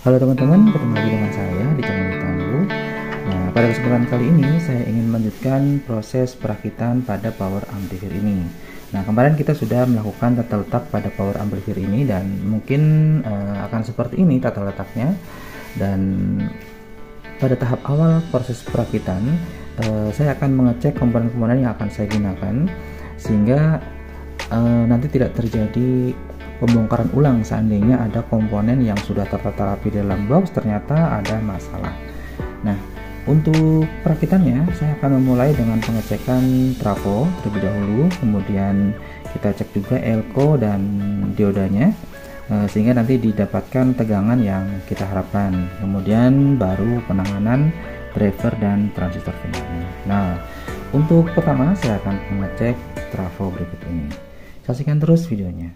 Halo teman-teman, ketemu lagi dengan saya di channel Tangguh. Nah, pada kesempatan kali ini saya ingin melanjutkan proses perakitan pada power amplifier ini. Nah, kemarin kita sudah melakukan tata letak pada power amplifier ini dan mungkin akan seperti ini tata letaknya. Dan pada tahap awal proses perakitan, saya akan mengecek komponen-komponen yang akan saya gunakan sehingga nanti tidak terjadi pembongkaran ulang seandainya ada komponen yang sudah tertata rapi dalam box ternyata ada masalah. Nah, untuk perakitannya saya akan memulai dengan pengecekan trafo terlebih dahulu, kemudian kita cek juga elko dan diodanya sehingga nanti didapatkan tegangan yang kita harapkan, kemudian baru penanganan driver dan transistor finalnya. Nah, untuk pertama saya akan mengecek trafo berikut ini. Saksikan terus videonya.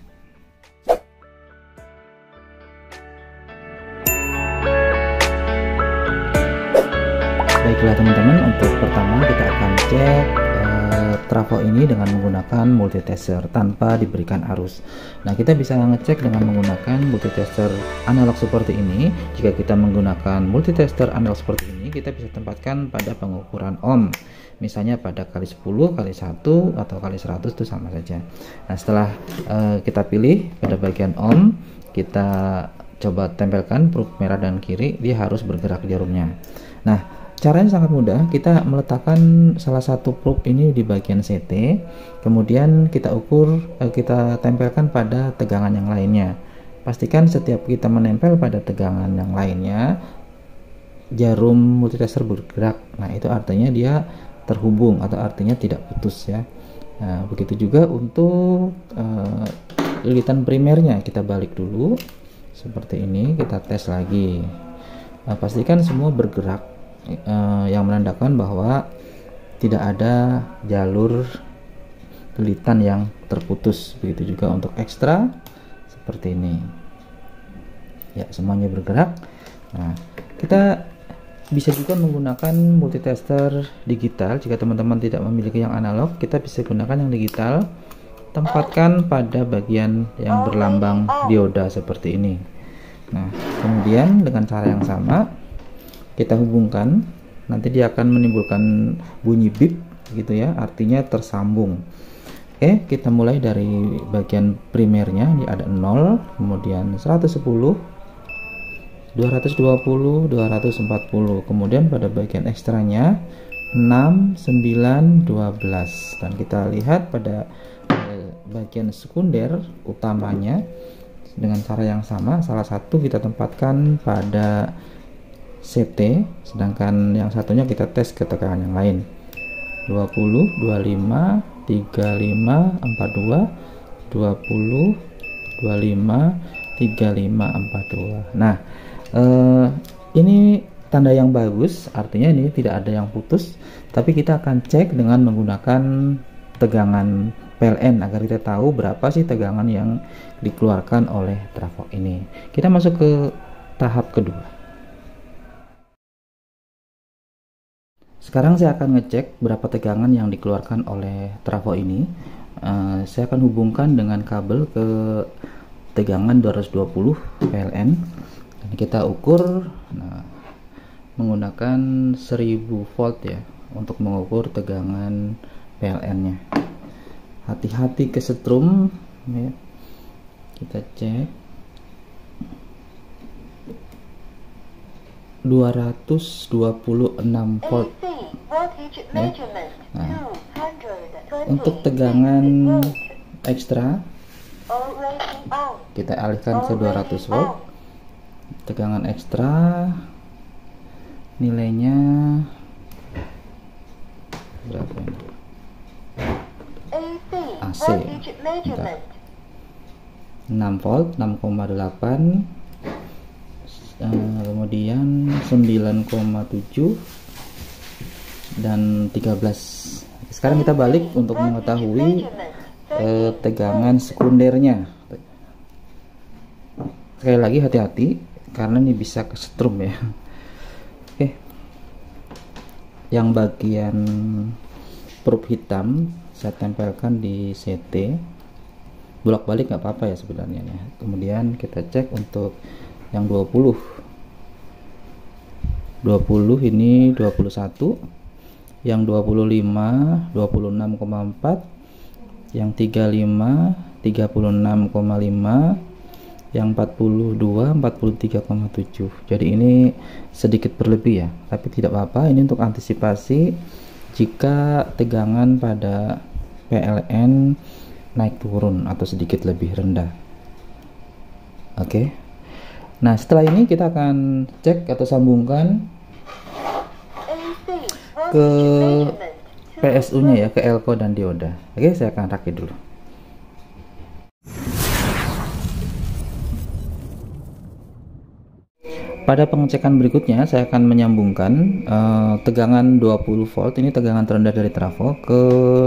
Baiklah teman-teman, untuk pertama kita akan cek trafo ini dengan menggunakan multitester tanpa diberikan arus. Nah, kita bisa ngecek dengan menggunakan multitester analog seperti ini. Jika kita menggunakan multitester analog seperti ini, kita bisa tempatkan pada pengukuran ohm, misalnya pada kali 10, kali 1, atau kali 100 itu sama saja. Nah, setelah kita pilih pada bagian ohm, kita coba tempelkan probe merah dan kiri, dia harus bergerak jarumnya. Nah, caranya sangat mudah. Kita meletakkan salah satu probe ini di bagian CT, kemudian kita ukur, kita tempelkan pada tegangan yang lainnya. Pastikan setiap kita menempel pada tegangan yang lainnya, jarum multitester bergerak. Nah, itu artinya dia terhubung atau artinya tidak putus ya. Nah, begitu juga untuk lilitan primernya, kita balik dulu seperti ini, kita tes lagi. Nah, pastikan semua bergerak, yang menandakan bahwa tidak ada jalur lilitan yang terputus. Begitu juga untuk ekstra seperti ini ya, semuanya bergerak. Nah, kita bisa juga menggunakan multitester digital. Jika teman-teman tidak memiliki yang analog, kita bisa gunakan yang digital. Tempatkan pada bagian yang berlambang dioda seperti ini. Nah, kemudian dengan cara yang sama kita hubungkan, nanti dia akan menimbulkan bunyi bip gitu ya, artinya tersambung. Oke, kita mulai dari bagian primernya. Ini ada 0, kemudian 110, 220, 240, kemudian pada bagian ekstranya 6, 9, 12. Dan kita lihat pada bagian sekunder utamanya dengan cara yang sama. Salah satu kita tempatkan pada CT, sedangkan yang satunya kita tes ke tegangan yang lain. 20, 25, 35, 42, 20, 25, 35, 42. Nah, ini tanda yang bagus, artinya ini tidak ada yang putus. Tapi kita akan cek dengan menggunakan tegangan PLN agar kita tahu berapa sih tegangan yang dikeluarkan oleh trafo ini. Kita masuk ke tahap kedua. Sekarang saya akan ngecek berapa tegangan yang dikeluarkan oleh trafo ini. Saya akan hubungkan dengan kabel ke tegangan 220 PLN. Dan kita ukur, nah, menggunakan 1000 volt ya untuk mengukur tegangan PLN-nya. Hati-hati kesetrum ya. Kita cek 226 volt ya. Nah, untuk tegangan ekstra kita alihkan ke 200 volt. Tegangan ekstra nilainya berapa ini? AC bentar. 6 volt, 6,8, kemudian 9,7 dan 13. Sekarang kita balik untuk mengetahui tegangan sekundernya. Sekali lagi hati-hati karena ini bisa kesetrum ya. Oke, yang bagian probe hitam saya tempelkan di CT, bolak-balik nggak apa-apa ya sebenarnya ya. Kemudian kita cek untuk yang 20 ini 21, yang 25 26,4, yang 35 36,5, yang 42 43,7. jadi ini sedikit berlebih ya, tapi tidak apa-apa, ini untuk antisipasi jika tegangan pada PLN naik turun atau sedikit lebih rendah. Oke. Nah, setelah ini kita akan cek atau sambungkan ke PSU nya ya, ke elko dan dioda. Oke, saya akan rakit dulu. Pada pengecekan berikutnya saya akan menyambungkan tegangan 20 volt, ini tegangan terendah dari trafo, ke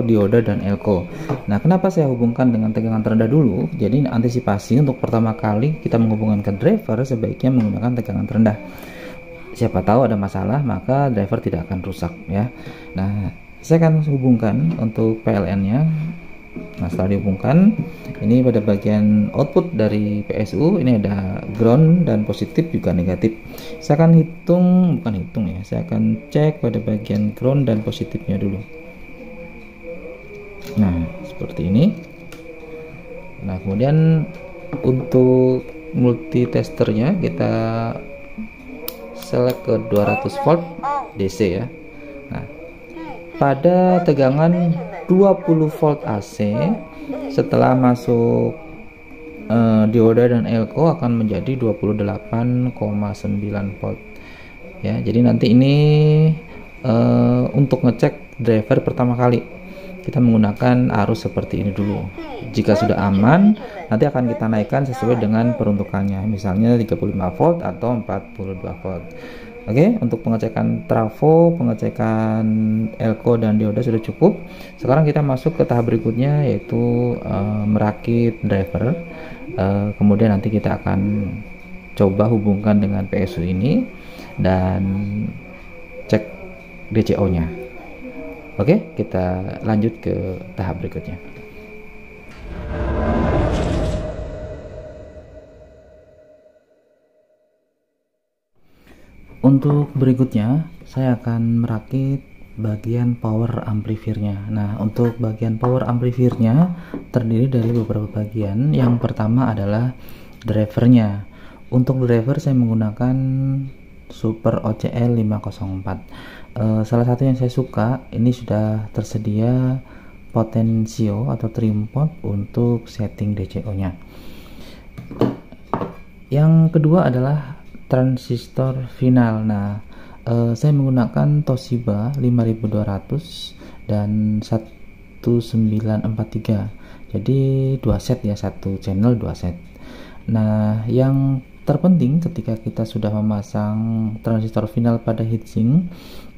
dioda dan elko. Nah, kenapa saya hubungkan dengan tegangan terendah dulu? Jadi antisipasi untuk pertama kali kita menghubungkan ke driver sebaiknya menggunakan tegangan terendah. Siapa tahu ada masalah, maka driver tidak akan rusak ya. Nah, saya akan hubungkan untuk PLN-nya. Nah, setelah dihubungkan, ini pada bagian output dari PSU ini ada ground dan positif juga negatif. Saya akan bukan hitung ya, saya akan cek pada bagian ground dan positifnya dulu. Nah, seperti ini. Nah, kemudian untuk multitesternya kita select ke 200 volt DC ya. Nah, pada tegangan 20 volt AC setelah masuk dioda dan elko akan menjadi 28,9 volt ya. Jadi nanti ini untuk ngecek driver pertama kali kita menggunakan arus seperti ini dulu. Jika sudah aman, nanti akan kita naikkan sesuai dengan peruntukannya, misalnya 35 volt atau 42 volt. Oke, untuk pengecekan trafo, pengecekan elko dan dioda sudah cukup. Sekarang kita masuk ke tahap berikutnya, yaitu merakit driver. Kemudian nanti kita akan coba hubungkan dengan PSU ini dan cek DCO nya. Oke, kita lanjut ke tahap berikutnya. Untuk berikutnya saya akan merakit bagian power amplifiernya. Nah, untuk bagian power amplifiernya terdiri dari beberapa bagian. Yang pertama adalah drivernya. Untuk driver saya menggunakan Super OCL 504. Salah satu yang saya suka, ini sudah tersedia potensio atau trim pot untuk setting DCO nya. Yang kedua adalah transistor final. Nah, saya menggunakan Toshiba 5200 dan 1943. Jadi dua set ya, satu channel dua set. Nah, yang terpenting ketika kita sudah memasang transistor final pada heatsink,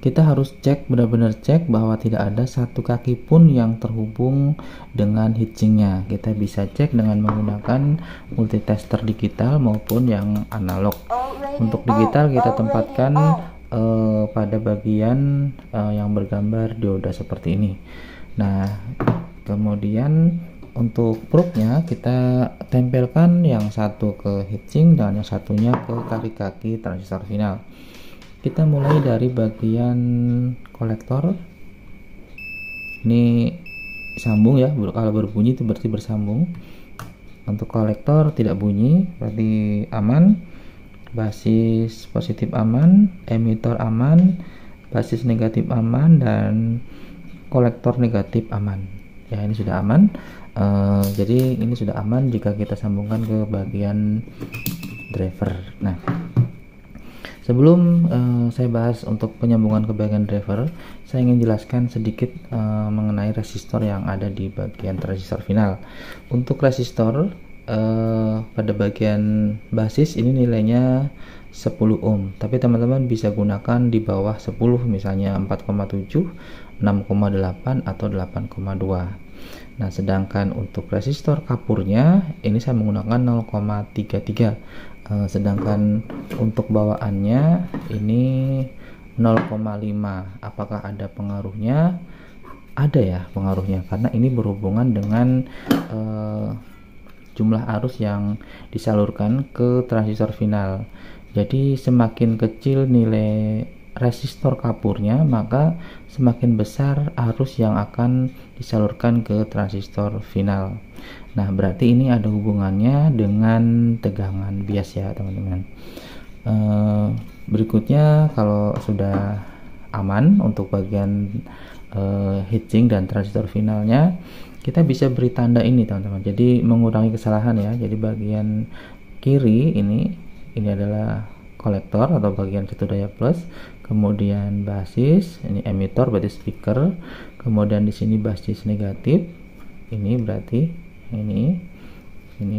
kita harus cek, benar-benar cek bahwa tidak ada satu kaki pun yang terhubung dengan heatsinknya. Kita bisa cek dengan menggunakan multitester digital maupun yang analog. Untuk digital kita tempatkan pada bagian yang bergambar dioda seperti ini. Nah, kemudian untuk probe-nya kita tempelkan yang satu ke heatsink dan yang satunya ke kaki-kaki transistor final. Kita mulai dari bagian kolektor. Ini sambung ya, kalau berbunyi itu berarti bersambung. Untuk kolektor tidak bunyi, berarti aman. Basis positif aman, emitor aman, basis negatif aman, dan kolektor negatif aman. Ya, ini sudah aman. Jadi ini sudah aman jika kita sambungkan ke bagian driver. Nah, sebelum saya bahas untuk penyambungan ke bagian driver, saya ingin jelaskan sedikit mengenai resistor yang ada di bagian transistor final. Untuk resistor pada bagian basis ini nilainya 10 ohm, tapi teman-teman bisa gunakan di bawah 10, misalnya 4,7, 6,8 atau 8,2. Nah, sedangkan untuk resistor kapurnya ini saya menggunakan 0,33, sedangkan untuk bawaannya ini 0,5. Apakah ada pengaruhnya? ada ya pengaruhnya, karena ini berhubungan dengan jumlah arus yang disalurkan ke transistor final. Jadi semakin kecil nilai resistor kapurnya, maka semakin besar arus yang akan disalurkan ke transistor final. Nah, berarti ini ada hubungannya dengan tegangan bias ya teman-teman. Berikutnya, kalau sudah aman untuk bagian heatsink dan transistor finalnya, kita bisa beri tanda ini teman-teman, jadi mengurangi kesalahan ya. Jadi bagian kiri ini adalah kolektor atau bagian satu daya plus, kemudian basis, ini emitor berarti speaker, kemudian di sini basis negatif, ini berarti ini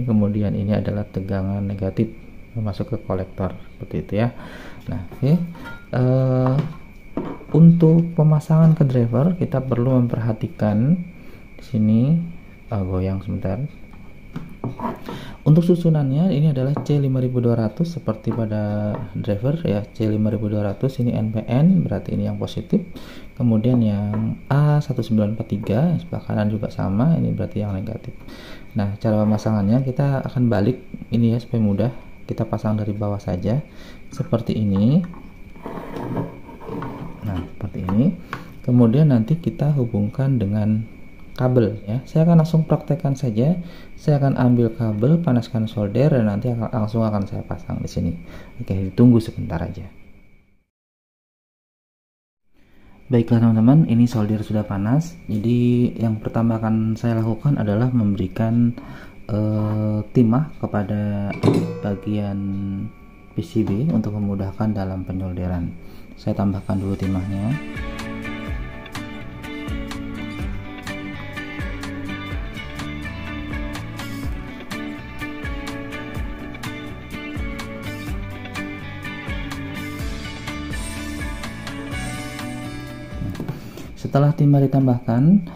kemudian ini adalah tegangan negatif masuk ke kolektor, seperti itu ya. Nah, oke. Untuk pemasangan ke driver, kita perlu memperhatikan di sini, goyang sebentar. Untuk susunannya ini adalah C5200 seperti pada driver ya, C5200 ini NPN, berarti ini yang positif. Kemudian yang A1943 yang sebelah kanan juga sama, ini berarti yang negatif. Nah, cara pemasangannya kita akan balik ini ya supaya mudah. Kita pasang dari bawah saja seperti ini. Nah, seperti ini. Kemudian nanti kita hubungkan dengan kabel ya. Saya akan langsung praktekkan saja. Saya akan ambil kabel, panaskan solder, dan nanti langsung akan saya pasang di sini. Oke, ditunggu sebentar aja. Baiklah teman-teman, ini solder sudah panas. Jadi yang pertama akan saya lakukan adalah memberikan timah kepada bagian PCB untuk memudahkan dalam penyolderan. Saya tambahkan dulu timahnya. Setelah timah ditambahkan,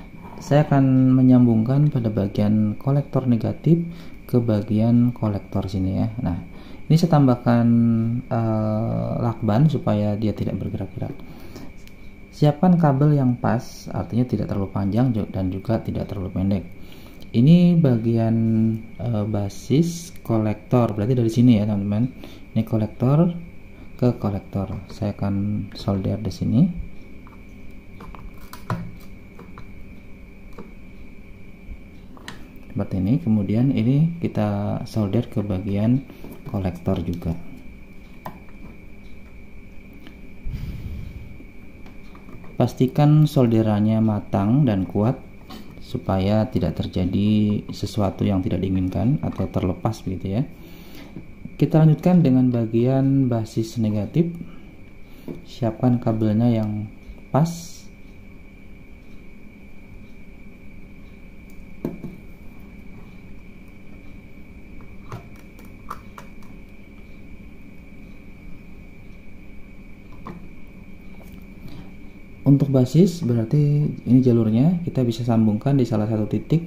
saya akan menyambungkan pada bagian kolektor negatif ke bagian kolektor sini ya. Nah, ini saya tambahkan lakban supaya dia tidak bergerak-gerak. Siapkan kabel yang pas, artinya tidak terlalu panjang dan juga tidak terlalu pendek. Ini bagian basis kolektor, berarti dari sini ya teman-teman. Ini kolektor ke kolektor. Saya akan solder di sini. Seperti ini. Kemudian ini kita solder ke bagian kolektor juga. Pastikan solderannya matang dan kuat supaya tidak terjadi sesuatu yang tidak diinginkan atau terlepas begitu ya. Kita lanjutkan dengan bagian basis negatif. Siapkan kabelnya yang pas. Untuk basis berarti ini jalurnya, kita bisa sambungkan di salah satu titik.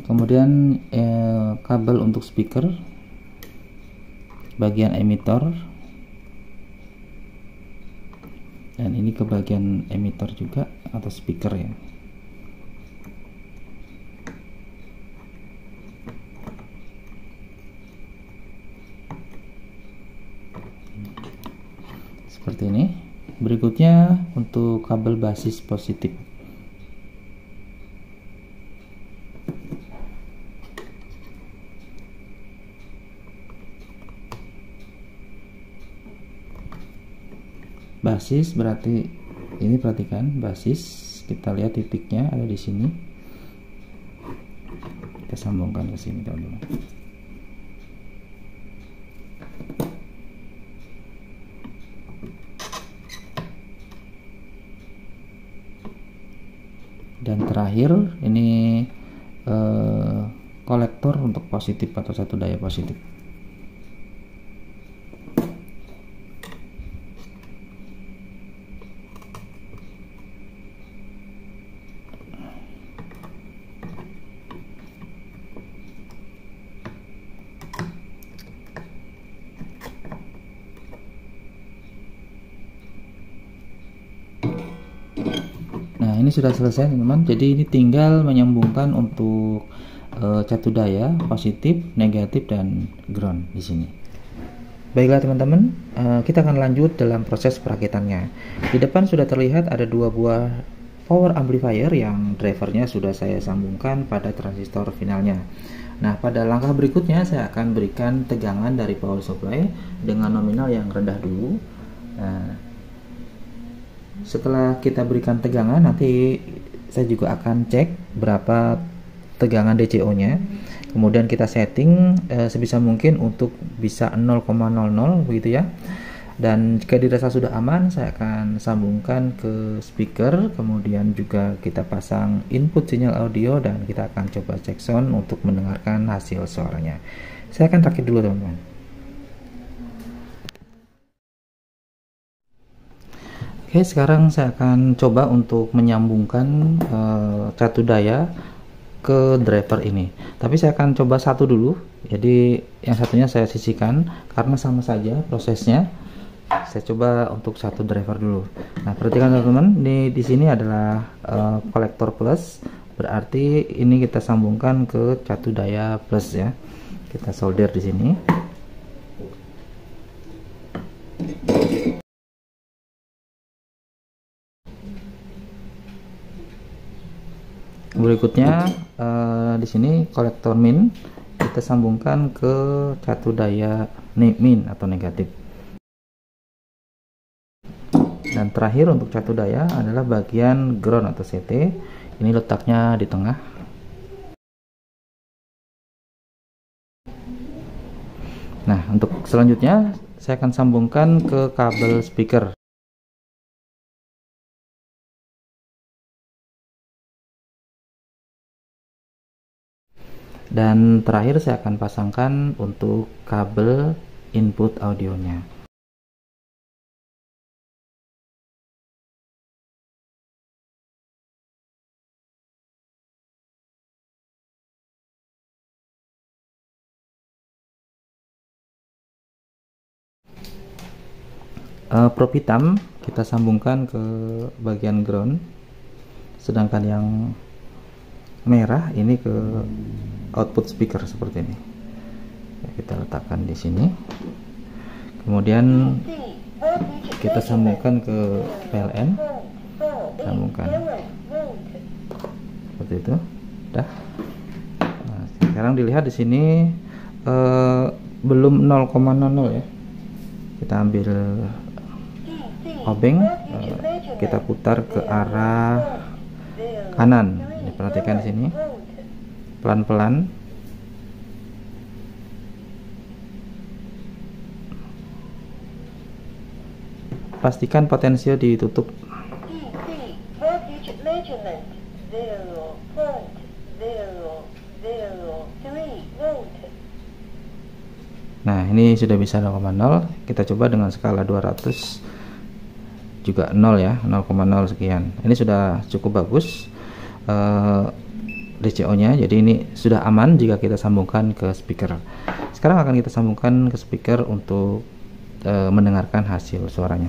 Kemudian kabel untuk speaker, bagian emitor, dan ini ke bagian emitor juga atau speaker ya. Seperti ini. Berikutnya untuk kabel basis positif. Basis berarti ini, perhatikan basis, kita lihat titiknya ada di sini. Kita sambungkan ke sini teman-teman. Dan terakhir ini kolektor untuk positif atau satu daya positif. ini sudah selesai teman-teman. Jadi ini tinggal menyambungkan untuk catu daya positif, negatif, dan ground di sini. Baiklah teman-teman, kita akan lanjut dalam proses perakitannya. Di depan sudah terlihat ada dua buah power amplifier yang drivernya sudah saya sambungkan pada transistor finalnya. Nah, pada langkah berikutnya saya akan berikan tegangan dari power supply dengan nominal yang rendah dulu. Nah, setelah kita berikan tegangan, nanti saya juga akan cek berapa tegangan DCO-nya. Kemudian kita setting sebisa mungkin untuk bisa 0,00 begitu ya. Dan jika dirasa sudah aman, saya akan sambungkan ke speaker. Kemudian juga kita pasang input sinyal audio dan kita akan coba cek sound untuk mendengarkan hasil suaranya. Saya akan rakit dulu teman-teman. Oke, sekarang saya akan coba untuk menyambungkan catu daya ke driver ini, tapi saya akan coba satu dulu. Jadi yang satunya saya sisihkan karena sama saja prosesnya. Saya coba untuk satu driver dulu. Nah, perhatikan teman-teman, ini di sini adalah kolektor plus, berarti ini kita sambungkan ke catu daya plus ya. Kita solder di sini. Berikutnya di sini kolektor min kita sambungkan ke catu daya min atau negatif. Dan terakhir untuk catu daya adalah bagian ground atau CT. Ini letaknya di tengah. Nah, untuk selanjutnya saya akan sambungkan ke kabel speaker. Dan terakhir saya akan pasangkan untuk kabel input audionya. Probe hitam kita sambungkan ke bagian ground, sedangkan yang merah ini ke output speaker seperti ini. Kita letakkan di sini. Kemudian kita sambungkan ke PLN. Sambungkan seperti itu. Dah. Nah, sekarang dilihat di sini belum 0,00 ya. Kita ambil obeng, kita putar ke arah kanan. Perhatikan di sini, pelan-pelan. Pastikan potensio ditutup. Nah, ini sudah bisa 0,0. Kita coba dengan skala 200 juga 0 ya, 0,0 sekian. Ini sudah cukup bagus DCO-nya. Jadi ini sudah aman jika kita sambungkan ke speaker. Sekarang akan kita sambungkan ke speaker untuk mendengarkan hasil suaranya.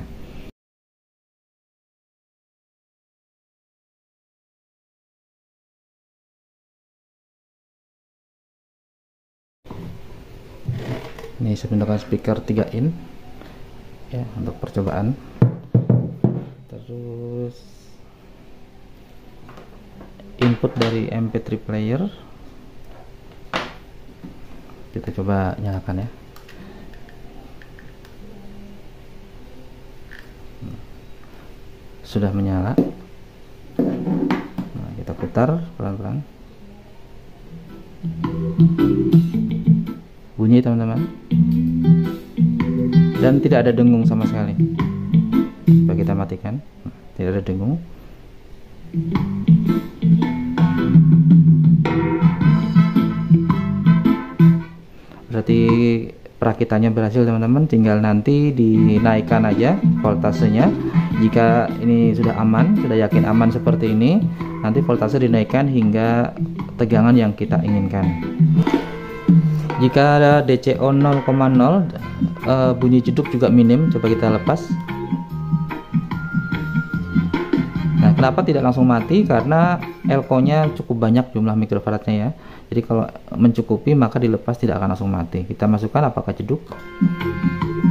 Ini saya menggunakan speaker 3 in ya untuk percobaan. Terus input dari MP3 player kita coba nyalakan ya. Sudah menyala. Nah, kita putar pelan-pelan. Bunyi teman-teman, dan tidak ada dengung sama sekali. Coba kita matikan. Nah, tidak ada dengung. Berarti perakitannya berhasil teman-teman. Tinggal nanti dinaikkan aja voltasenya. Jika ini sudah aman, sudah yakin aman seperti ini, nanti voltase dinaikkan hingga tegangan yang kita inginkan. Jika ada DCO 0,0, bunyi jeduk juga minim. Coba kita lepas. Nah, Kenapa tidak langsung mati? Karena elko-nya cukup banyak jumlah mikrofaradnya ya. Jadi kalau mencukupi maka dilepas tidak akan langsung mati. Kita masukkan, apakah jeduk?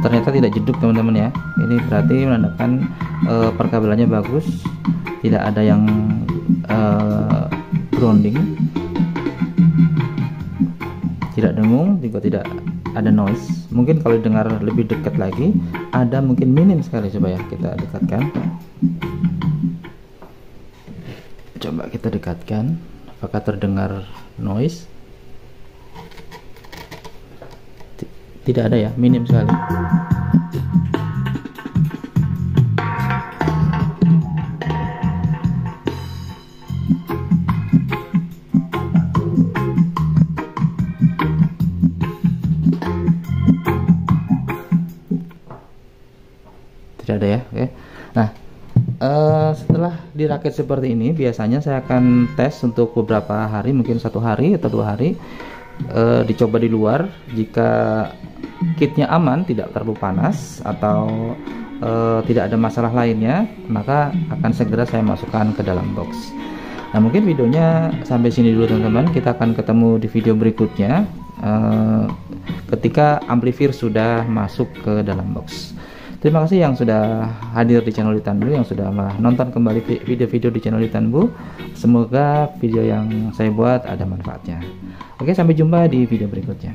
Ternyata tidak jeduk teman-teman ya. Ini berarti menandakan perkabelannya bagus, tidak ada yang grounding, tidak dengung, juga tidak ada noise. Mungkin kalau dengar lebih dekat lagi, ada mungkin minim sekali. Coba ya kita dekatkan. Coba kita dekatkan, apakah terdengar noise? Tidak ada ya, minim sekali. Tidak ada ya. Oke. Nah, setelah dirakit seperti ini, biasanya saya akan tes untuk beberapa hari, mungkin 1 hari atau 2 hari, dicoba di luar. Jika kitnya aman, tidak terlalu panas atau tidak ada masalah lainnya, maka akan segera saya masukkan ke dalam box. Nah, mungkin videonya sampai sini dulu teman-teman. Kita akan ketemu di video berikutnya ketika amplifier sudah masuk ke dalam box. Terima kasih yang sudah hadir di channel Litanbu, yang sudah menonton kembali video-video di channel Litanbu. Semoga video yang saya buat ada manfaatnya. Oke, sampai jumpa di video berikutnya.